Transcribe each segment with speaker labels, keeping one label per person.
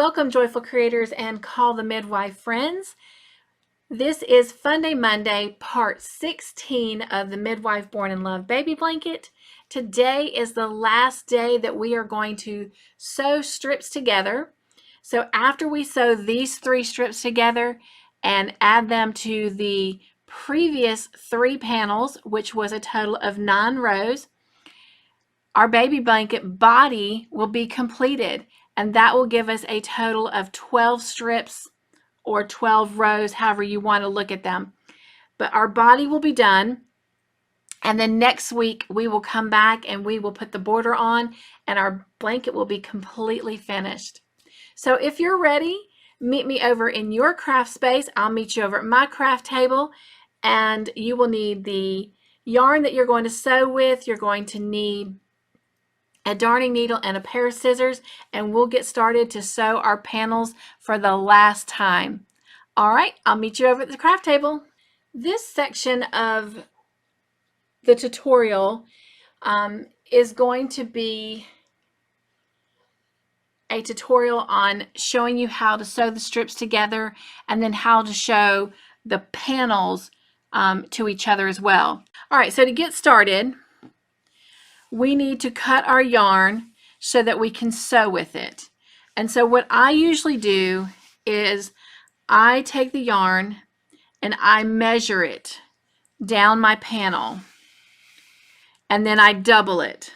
Speaker 1: Welcome, joyful creators and Call the Midwife friends. This is Funday Monday, part 16 of the Midwife Born in Love baby blanket. Today is the last day that we are going to sew strips together. So after we sew these 3 strips together and add them to the previous 3 panels, which was a total of 9 rows, our baby blanket body will be completed, and that will give us a total of 12 strips or 12 rows, however you want to look at them. But our body will be done, and then next week we will come back and we will put the border on, and our blanket will be completely finished. So if you're ready, meet me over in your craft space. I'll meet you over at my craft table, and you will need the yarn that you're going to sew with. You're going to need a darning needle and a pair of scissors, and we'll get started to sew our panels for the last time. All right, I'll meet you over at the craft table. This section of the tutorial is going to be a tutorial on showing you how to sew the strips together and then how to show the panels to each other as well. All right, so to get started, we need to cut our yarn so that we can sew with it. And so what I usually do is I take the yarn and I measure it down my panel, and then I double it.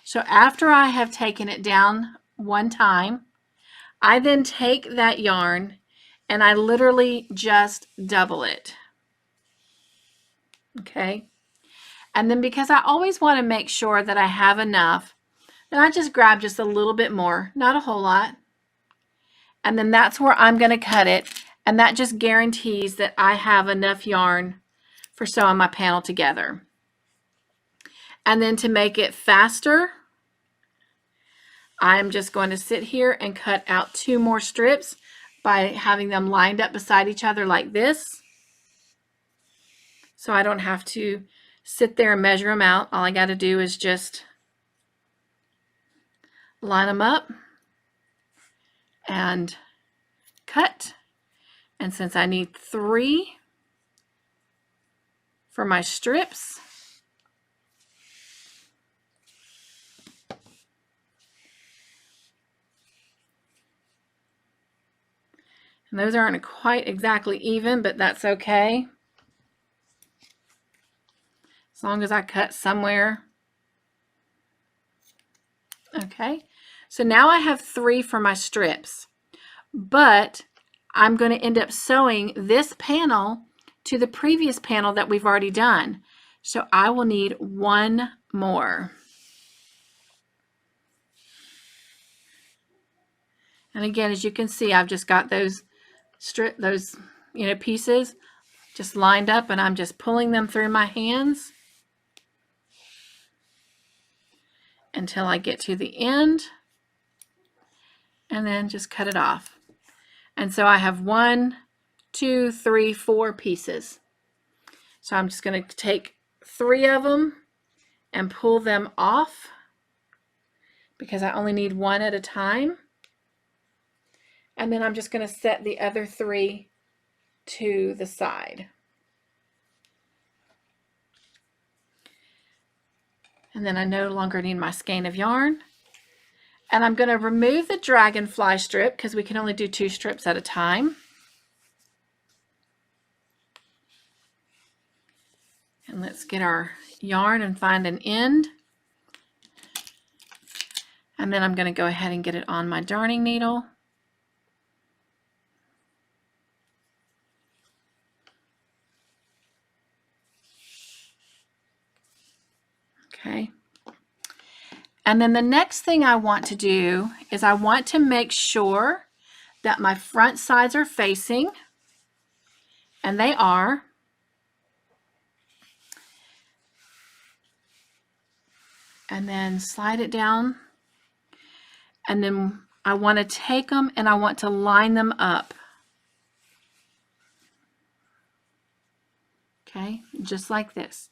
Speaker 1: So after I have taken it down one time, I then take that yarn and I literally just double it. Okay? And then because I always want to make sure that I have enough, then I just grab just a little bit more, not a whole lot. And then that's where I'm going to cut it. And that just guarantees that I have enough yarn for sewing my panel together. And then to make it faster, I'm just going to sit here and cut out 2 more strips by having them lined up beside each other like this. So I don't have to sit there and measure them out. All I got to do is just line them up and cut. And since I need 3 for my strips, and those aren't quite exactly even, but that's okay. As long as I cut somewhere. Okay, so now I have 3 for my strips, but I'm going to end up sewing this panel to the previous panel that we've already done. So I will need 1 more. And again, as you can see, I've just got those pieces just lined up, and I'm just pulling them through my hands until I get to the end, and then just cut it off. And so I have 1, 2, 3, 4 pieces. So I'm just going to take 3 of them and pull them off because I only need 1 at a time. And then I'm just going to set the other 3 to the side. And then I no longer need my skein of yarn. And I'm going to remove the dragonfly strip because we can only do 2 strips at a time. And let's get our yarn and find an end. And then I'm going to go ahead and get it on my darning needle. Okay. And then the next thing I want to do is I want to make sure that my front sides are facing, and they are. And then slide it down, and then I want to take them and I want to line them up. Okay, just like this.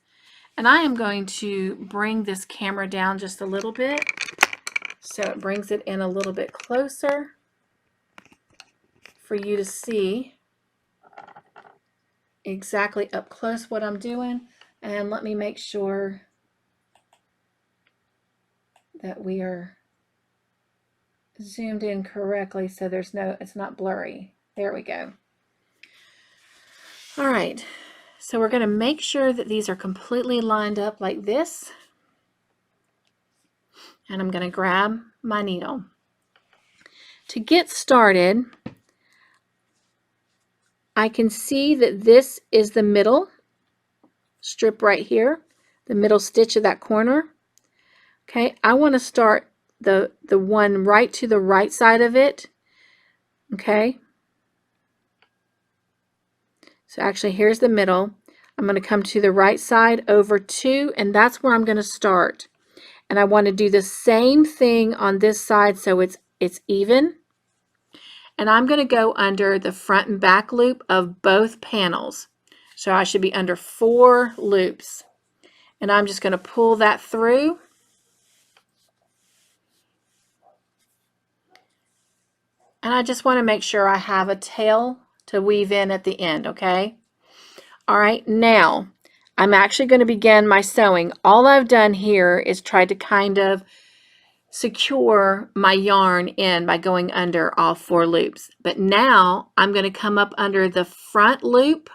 Speaker 1: And I am going to bring this camera down just a little bit so it brings it in a little bit closer. for you to see exactly up close what I'm doing. And let me make sure that we are zoomed in correctly so it's not blurry. There we go. All right, so we're going to make sure that these are completely lined up like this. And I'm going to grab my needle. To get started, I can see that this is the middle strip right here, the middle stitch of that corner. Okay, I want to start the one right to the right side of it. Okay, so actually here's the middle. I'm going to come to the right side over 2, and that's where I'm going to start. And I want to do the same thing on this side so it's even. And I'm going to go under the front and back loop of both panels. So I should be under 4 loops. And I'm just going to pull that through. And I just want to make sure I have a tail to weave in at the end, okay? All right, now I'm actually going to begin my sewing. All I've done here is try to kind of secure my yarn in by going under all 4 loops. But now I'm going to come up under the front loop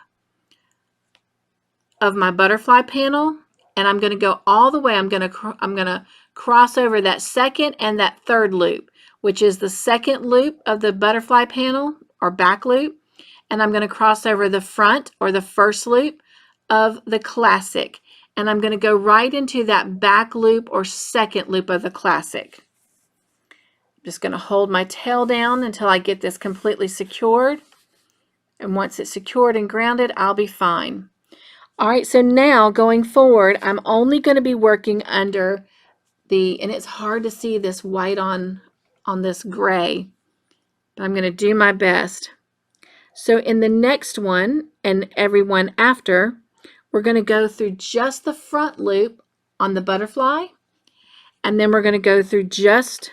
Speaker 1: of my butterfly panel, and I'm going to go all the way. I'm going to cross over that second and that third loop, which is the second loop of the butterfly panel or back loop, and I'm going to cross over the front or the first loop of the classic, and I'm going to go right into that back loop or second loop of the classic. I'm just going to hold my tail down until I get this completely secured, and once it's secured and grounded, I'll be fine. All right, so now going forward, I'm only going to be working under and it's hard to see this white on this gray, but I'm going to do my best. So in the next one and every one after, we're going to go through just the front loop on the butterfly, and then we're going to go through just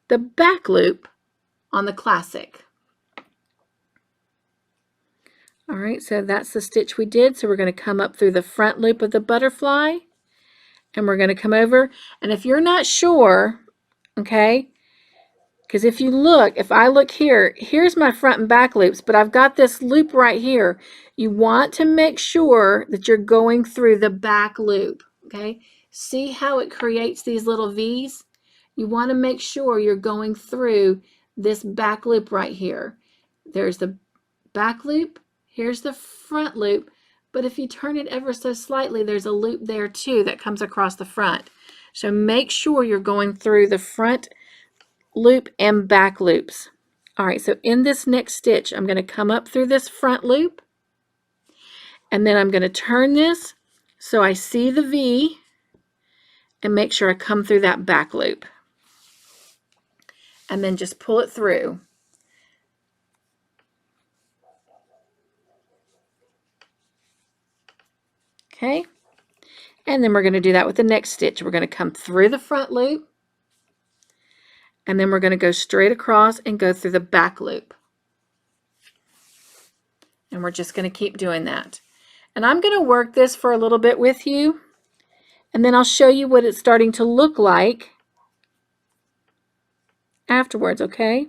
Speaker 1: the back loop on the classic. All right, so that's the stitch we did. So we're going to come up through the front loop of the butterfly, and we're going to come over. And if you're not sure, okay, because if I look here, here's my front and back loops, but I've got this loop right here. You want to make sure that you're going through the back loop, okay? See how it creates these little V's? You want to make sure you're going through this back loop right here. There's the back loop. Here's the front loop, but if you turn it ever so slightly, there's a loop there too that comes across the front. So make sure you're going through the front loop and back loops. All right, so in this next stitch, I'm going to come up through this front loop, and then I'm going to turn this so I see the V and make sure I come through that back loop. And then just pull it through. Okay, and then we're going to do that with the next stitch. We're going to come through the front loop, and then we're going to go straight across and go through the back loop. And we're just going to keep doing that. And I'm going to work this for a little bit with you, and then I'll show you what it's starting to look like afterwards, okay?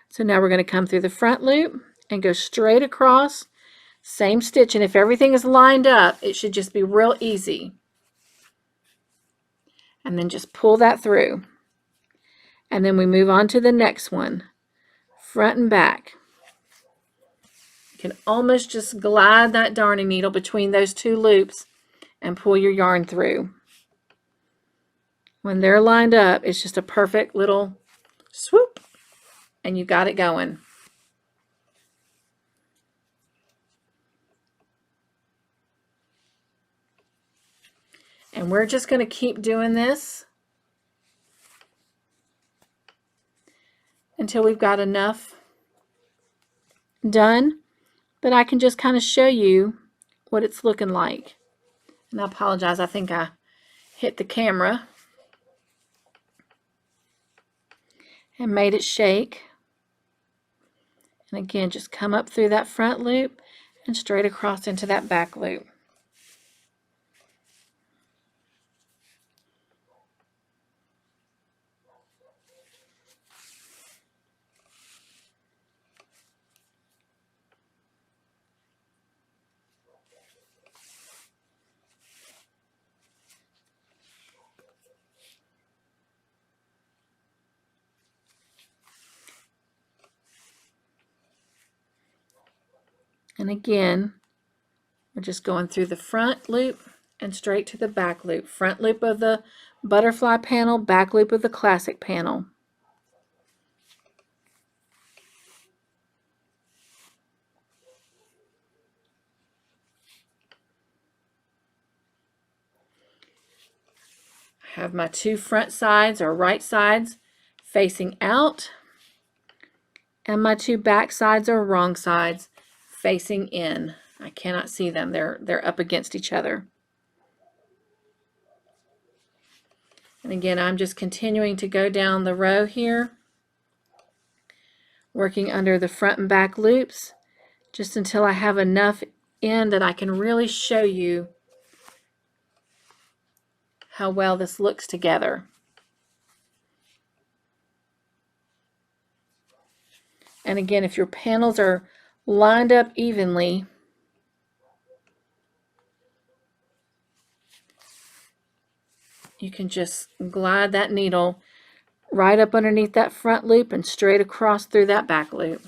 Speaker 1: So now we're going to come through the front loop and go straight across. Same stitch, and if everything is lined up, it should just be real easy. And then just pull that through. And then we move on to the next one, front and back. You can almost just glide that darning needle between those 2 loops and pull your yarn through. When they're lined up, it's just a perfect little swoop, and you got it going. And we're just going to keep doing this until we've got enough done that I can just kind of show you what it's looking like. And I apologize, I think I hit the camera and made it shake. And again, just come up through that front loop and straight across into that back loop. And again, we're just going through the front loop and straight to the back loop. Front loop of the butterfly panel, back loop of the classic panel. I have my two front sides or right sides facing out, and my two back sides or wrong sides facing in. I cannot see them. They're up against each other. And again, I'm just continuing to go down the row here, working under the front and back loops, just until I have enough in that I can really show you how well this looks together. And again, if your panels are lined up evenly, you can just glide that needle right up underneath that front loop and straight across through that back loop.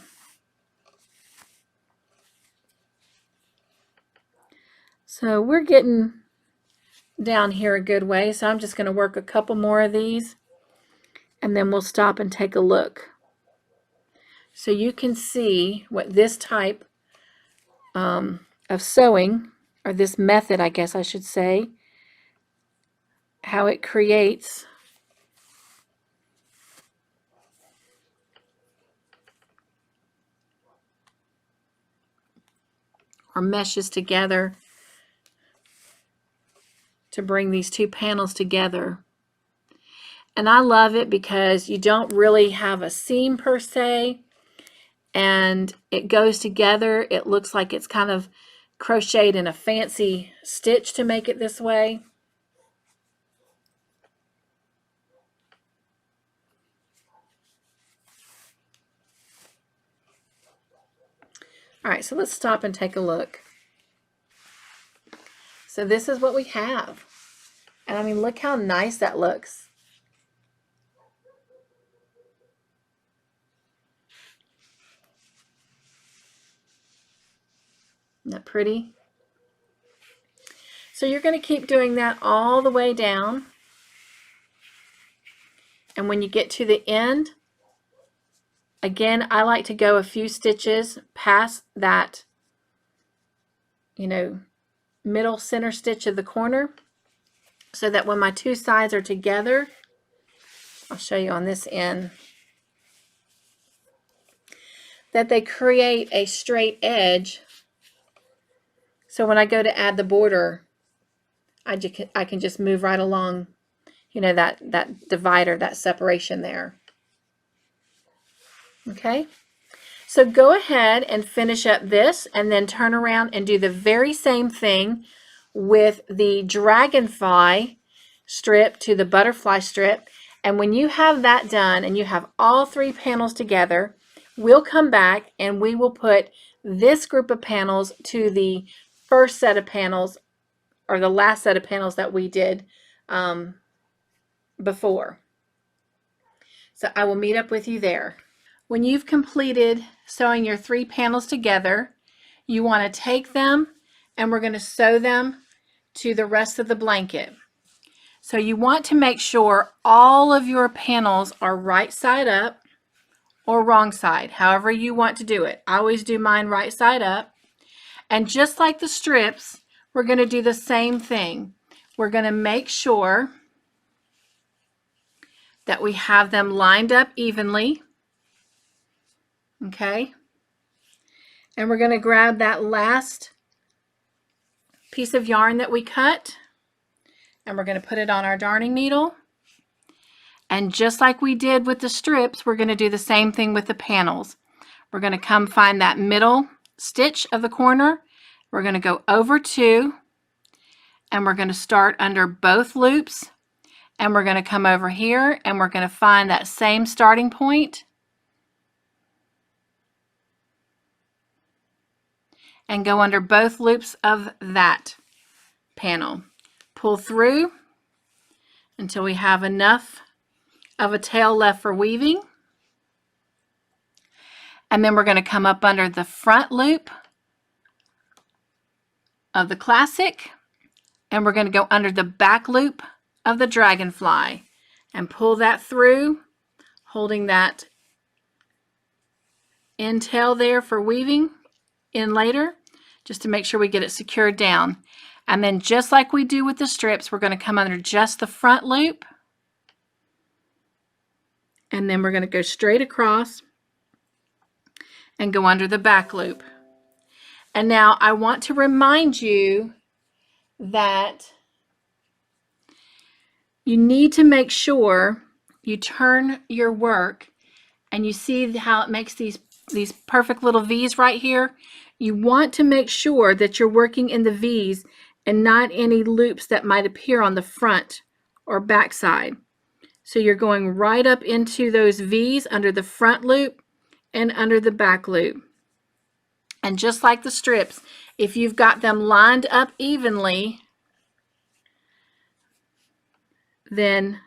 Speaker 1: So we're getting down here a good way, so I'm just going to work a couple more of these and then we'll stop and take a look. So you can see what this type of sewing, or this method I guess I should say, how it creates or meshes together to bring these two panels together. And I love it because you don't really have a seam per se, and it goes together. It looks like it's kind of crocheted in a fancy stitch to make it this way. All right, so let's stop and take a look. So this is what we have. And I mean, look how nice that looks. Isn't that pretty? So you're going to keep doing that all the way down. And when you get to the end, again, I like to go a few stitches past that, middle center stitch of the corner, so that when my two sides are together, I'll show you on this end, that they create a straight edge. So when I go to add the border, I can just move right along, that divider, that separation there. Okay, so go ahead and finish up this and then turn around and do the very same thing with the dragonfly strip to the butterfly strip. And when you have that done and you have all three panels together, we'll come back and we will put this group of panels to the first set of panels, or the last set of panels that we did before. So I will meet up with you there. When you've completed sewing your three panels together, you want to take them and we're going to sew them to the rest of the blanket. So you want to make sure all of your panels are right side up or wrong side, however you want to do it. I always do mine right side up. And just like the strips, we're going to do the same thing. We're going to make sure that we have them lined up evenly. Okay, and we're going to grab that last piece of yarn that we cut and we're going to put it on our darning needle. And just like we did with the strips, we're going to do the same thing with the panels. We're going to come find that middle stitch of the corner. We're going to go over 2, and we're going to start under both loops, and we're going to come over here and we're going to find that same starting point and go under both loops of that panel. Pull through until we have enough of a tail left for weaving. And then we're going to come up under the front loop of the classic, and we're going to go under the back loop of the dragonfly and pull that through, holding that end tail there for weaving in later, just to make sure we get it secured down. And then just like we do with the strips, we're going to come under just the front loop, and then we're going to go straight across and go under the back loop. And now I want to remind you that you need to make sure you turn your work, and you see how it makes these perfect little V's right here. You want to make sure that you're working in the V's and not any loops that might appear on the front or back side. So you're going right up into those V's under the front loop and under the back loop. And just like the strips, if you've got them lined up evenly, then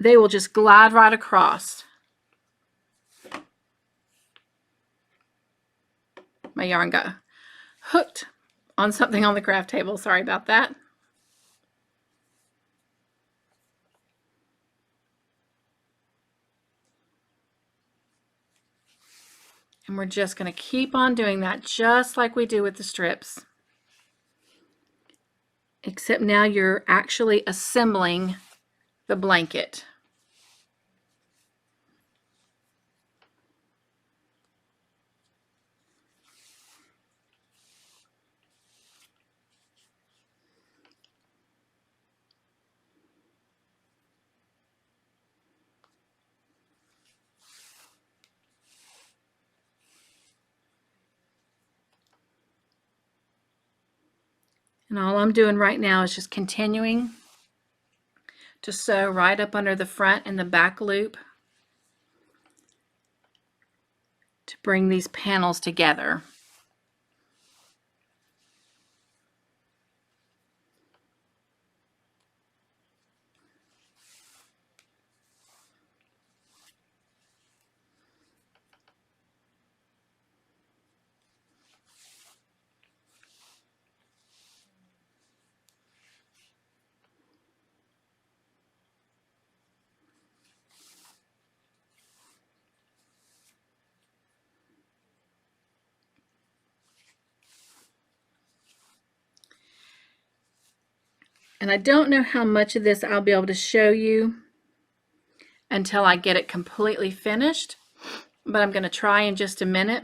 Speaker 1: they will just glide right across. My yarn got hooked on something on the craft table. Sorry about that. And we're just going to keep on doing that just like we do with the strips. Except now you're actually assembling the blanket. And all I'm doing right now is just continuing to sew right up under the front and the back loop to bring these panels together. And I don't know how much of this I'll be able to show you until I get it completely finished, but I'm going to try in just a minute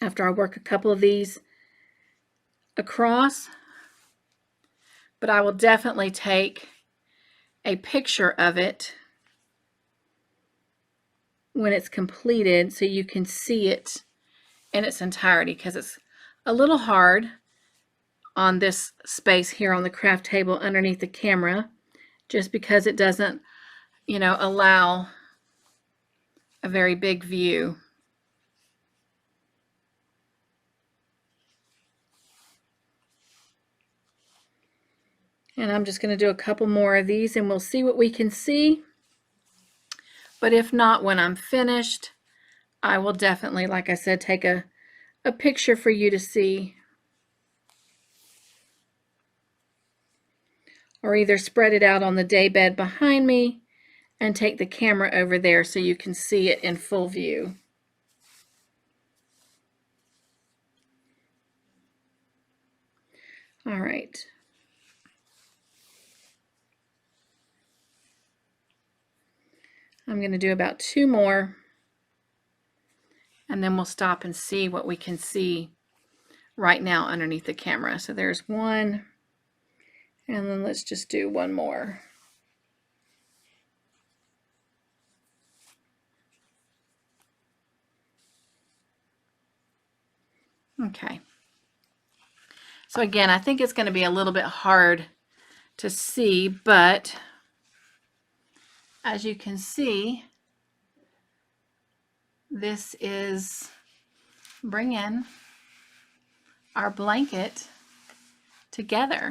Speaker 1: after I work a couple of these across. But I will definitely take a picture of it when it's completed so you can see it in its entirety, because it's a little hard on this space here on the craft table underneath the camera, just because it doesn't, allow a very big view. And I'm just going to do a couple more of these and we'll see what we can see. But if not, when I'm finished, I will definitely, like I said, take a picture for you to see. Or either spread it out on the daybed behind me and take the camera over there so you can see it in full view. All right. I'm going to do about 2 more, and then we'll stop and see what we can see right now underneath the camera. So there's 1, and then let's just do 1 more. Okay. So again, I think it's going to be a little bit hard to see, but as you can see, this is bringing our blanket together.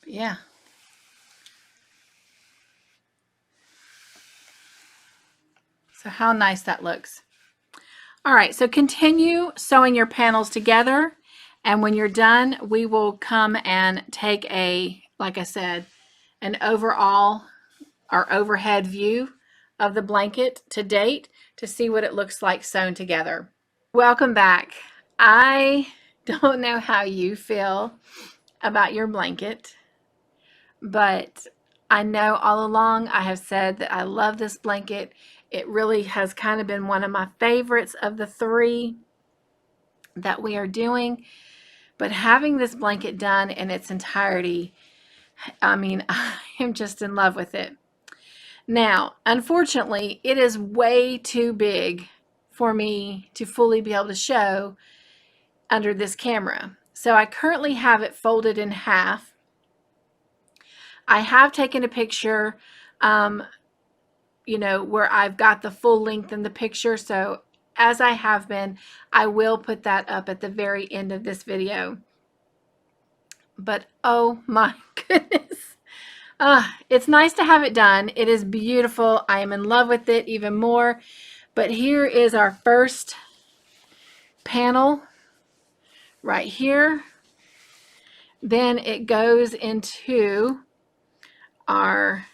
Speaker 1: Yeah. So how nice that looks. All right, so continue sewing your panels together, and when you're done, we will come and take a, like I said, an overall or overhead view of the blanket to date to see what it looks like sewn together. Welcome back. I don't know how you feel about your blanket, but I know all along I have said that I love this blanket. It really has kind of been one of my favorites of the 3 that we are doing. But having this blanket done in its entirety, I mean, I am just in love with it. Now, unfortunately, it is way too big for me to fully be able to show under this camera. So I currently have it folded in half. I have taken a picture, you know, where I've got the full length in the picture. So as I have been, I will put that up at the very end of this video. But oh my goodness. It's nice to have it done. It is beautiful. I am in love with it even more. But here is our first panel right here. Then it goes into our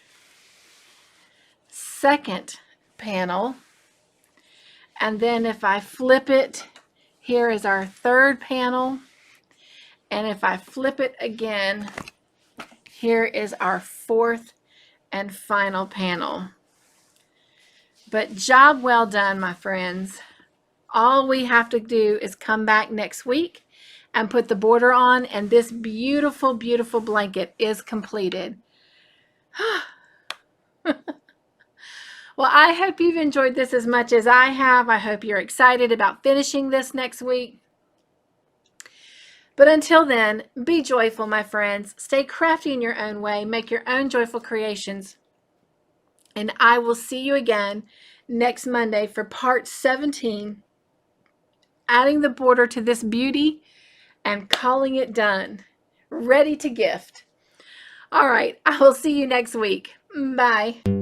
Speaker 1: second panel. And then if I flip it, here is our third panel. And if I flip it again, here is our fourth and final panel. But job well done, my friends. All we have to do is come back next week and put the border on, and this beautiful, beautiful blanket is completed. Well, I hope you've enjoyed this as much as I have. I hope you're excited about finishing this next week. But until then, be joyful, my friends. Stay crafty in your own way. Make your own joyful creations. And I will see you again next Monday for part 17, adding the border to this beauty and calling it done, ready to gift. All right, I will see you next week. Bye.